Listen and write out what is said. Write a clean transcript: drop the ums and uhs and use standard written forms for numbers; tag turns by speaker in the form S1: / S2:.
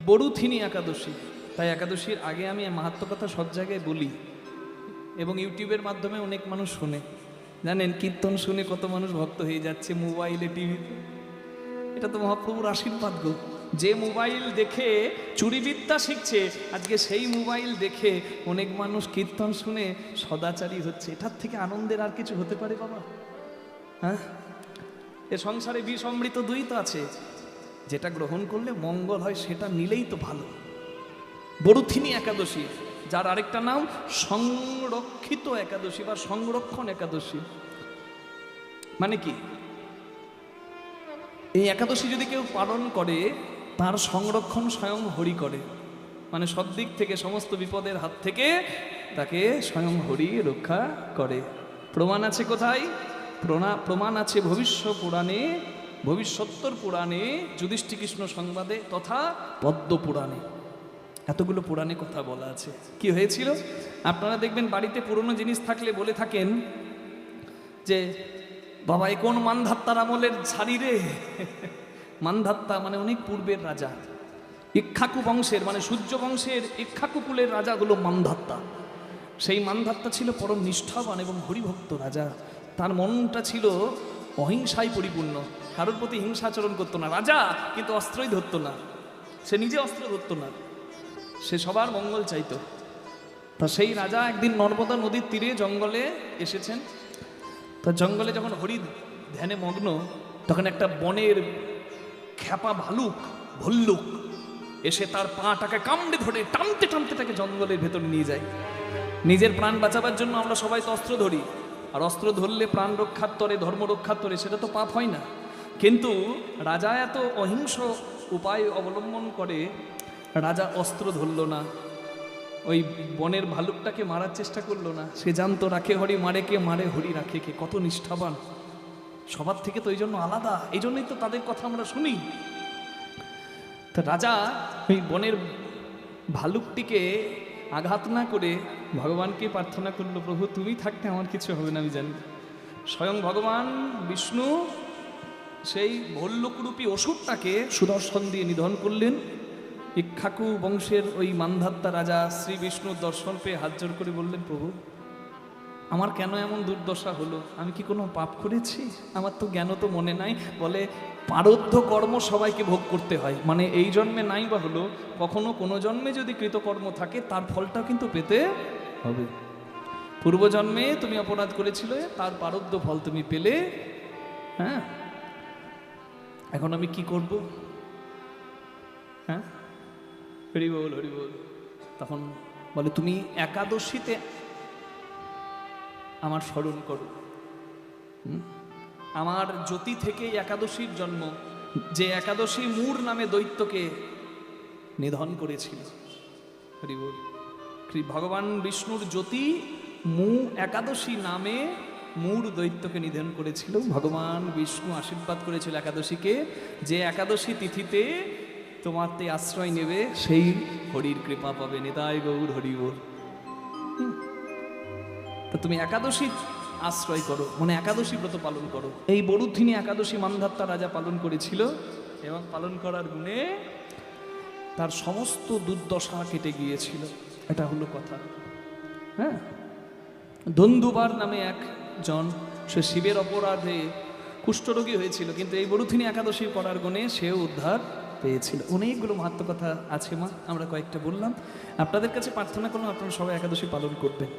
S1: বড়ুথিনী একাদশী। তাই একাদশীর আগে আমি মাহাত্ম্য কথা সব জায়গায় বলি এবং ইউটিউবের মাধ্যমে অনেক মানুষ শোনে। জানেন, কীর্তন শুনে কত মানুষ ভক্ত হয়ে যাচ্ছে মোবাইলে, টিভিতে। এটা তো মহাপ্রভুর আশীর্বাদ গো। যে মোবাইল দেখে চুরিবিদ্যা শিখছে, আজকে সেই মোবাইল দেখে অনেক মানুষ কীর্তন শুনে সদাচারী হচ্ছে। এটার থেকে আনন্দের আর কিছু হতে পারে বাবা? হ্যাঁ, এ সংসারে বিষ অমৃত দুই তো আছে, যেটা গ্রহণ করলে মঙ্গল হয় সেটা নিলেই তো ভালো। বড়ুথিনী একাদশী, যার আরেকটা নাম সংরক্ষিত একাদশী বা সংরক্ষণ একাদশী। মানে কি? এই একাদশী যদি কেউ পালন করে, তার সংরক্ষণ স্বয়ং হরি করে। মানে সব দিক থেকে, সমস্ত বিপদের হাত থেকে তাকে স্বয়ং হরি রক্ষা করে। প্রমাণ আছে কোথায়? প্রমাণ আছে ভবিষ্য পুরাণে, ভবিষ্যত্তর পুরাণে, যুধিষ্ঠির কৃষ্ণ সংবাদে তথা পদ্ম পুরাণে। এতগুলো পুরাণে কথা বলা আছে। কি হয়েছিল? আপনারা দেখবেন বাড়িতে পুরনো জিনিস থাকলে বলে থাকেন যে বাবা এ কোন মানধাত্তার আমলের ছাড়ি রে। মানধাত্তা মানে অনেক পূর্বের রাজা, ইক্ষ্বাকু বংশের মানে সূর্য বংশের ইক্ষ্বাকু কুলের রাজাগুলো মানধাত্তা। সেই মানধাত্তা ছিল পরম নিষ্ঠাবান এবং হরিভক্ত রাজা। তার মনটা ছিল অহিংসায় পরিপূর্ণ, কারোর প্রতি হিংসাচরণ করতো না। রাজা কিন্তু অস্ত্রই ধরতো না, সে নিজে অস্ত্র ধরতো না, সে সবার মঙ্গল চাইতো। তা সেই রাজা একদিন নর্মদা নদীর তীরে জঙ্গলে এসেছেন। তা জঙ্গলে যখন হরি ধ্যানে মগ্ন, তখন একটা বনের খ্যাপা ভল্লুক এসে তার পাটাকে কামড়ে ধরে টানতে টানতে তাকে জঙ্গলের ভেতরে নিয়ে যায়। নিজের প্রাণ বাঁচাবার জন্য আমরা সবাই তো অস্ত্র ধরি, আর অস্ত্র ধরলে প্রাণ রক্ষার তরে, ধর্ম রক্ষার তরে, সেটা তো পাপ হয় না। কিন্তু রাজা এত অহিংস উপায় অবলম্বন করে, রাজা অস্ত্র ধরল না, ওই বনের ভালুকটাকে মারার চেষ্টা করলো না। সে জানতো রাখে হরি মারে কে, মারে হরি রাখে কে। কত নিষ্ঠাবান, সবার থেকে তো এই জন্য আলাদা। এই জন্যই তো তাদের কথা আমরা শুনি। তা রাজা ওই বনের ভালুকটিকে আঘাত না করে ভগবানকে প্রার্থনা করলো, প্রভু তুমি থাকতে আমার কিছু হবে না, আমি জানি। স্বয়ং ভগবান বিষ্ণু সেই ভল্লুকরূপী অসুরটাকে সুদর্শন দিয়ে নিধন করলেন। ইক্ষ্বাকু বংশের ওই মানধাত্তা রাজা শ্রী বিষ্ণুর দর্শন পেয়ে হাত জোর করে বললেন, প্রভু আমার কেন এমন দুর্দশা হলো? আমি কি কোনো পাপ করেছি? আমার তো জ্ঞান তো মনে নাই। বলে প্রারব্ধ কর্ম সবাইকে ভোগ করতে হয়, মানে এই জন্মে নাই বা হলো, কখনো কোনো জন্মে যদি কৃতকর্ম থাকে তার ফলটাও কিন্তু পেতে হবে। পূর্বজন্মে তুমি অপরাধ করেছিলে, তার প্রারব্ধ ফল তুমি পেলে। হ্যাঁ, এখন আমি কি করব? হ্যাঁ, হরি বল হরি বল। তখন বলে তুমি একাদশীতে আমার স্মরণ করো। আমার জ্যোতি থেকে একাদশীর জন্ম, যে একাদশী মূর নামে দৈত্যকে নিধন করেছিল। হরি বল। ভগবান বিষ্ণুর জ্যোতি মূ একাদশী নামে মূর দৈত্যকে নিধন করেছিল। ভগবান বিষ্ণু আশীর্বাদ করেছিল একাদশীকে, যে একাদশী তিথিতে তোমাতে আশ্রয় নেবে সেই হরির কৃপা পাবে। নিতাই গৌর হরি বল। তা তুমি একাদশী আশ্রয় করো, মানে একাদশী ব্রত পালন করো। এই বড়ুথিনী একাদশী মানধাত্তা রাজা পালন করেছিল এবং পালন করার গুণে তার সমস্ত দুর্দশা কেটে গিয়েছিল। এটা হলো কথা। হ্যাঁ, ধন্দুবার নামে একজন, সে শিবের অপরাধে কুষ্ঠরোগী হয়েছিল, কিন্তু এই বড়ুথিনী একাদশী করার গুণে সেও উদ্ধার পেয়েছিল। অনেকগুলো মাহাত্ম্য কথা আছে মা, আমরা কয়েকটা বললাম। আপনাদের কাছে প্রার্থনা করলাম আপনারা সবাই একাদশী পালন করবেন।